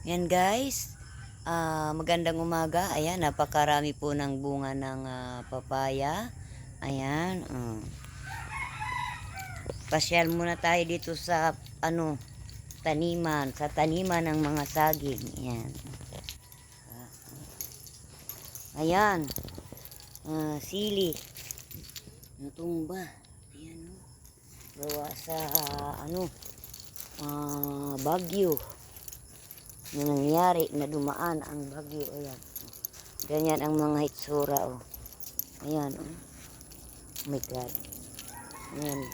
Yan guys, magandang umaga. Ayan, napakarami po ng bunga ng papaya. Ayan, pasyal muna tayo dito sa taniman ng mga saging. Ayan. Ayan, sili. Natumba. Ayan, gawa sa bagyo na nangyari na dumaan ang bagyo. Ayan, ganyan ang mga hitsura. Ayan, oh my god. Ayan,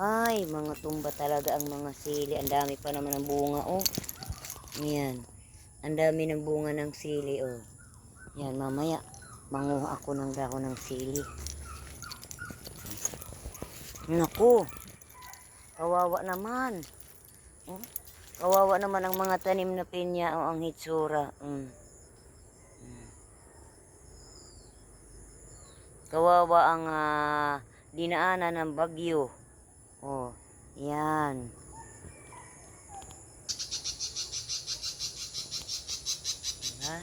ay mga tumba talaga ang mga sili. Ang dami pa naman ng bunga. Ayan, ang dami ng bunga ng sili. Ayan, mamaya manguha ako ng dahon ng sili. Naku, kawawa naman. Kawawa naman ang mga tanim na pinya. Ang hitsura. Kawawa ang dinaanan ng bagyo. Yan. Diba?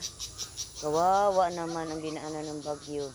Kawawa naman ang dinaanan ng bagyo.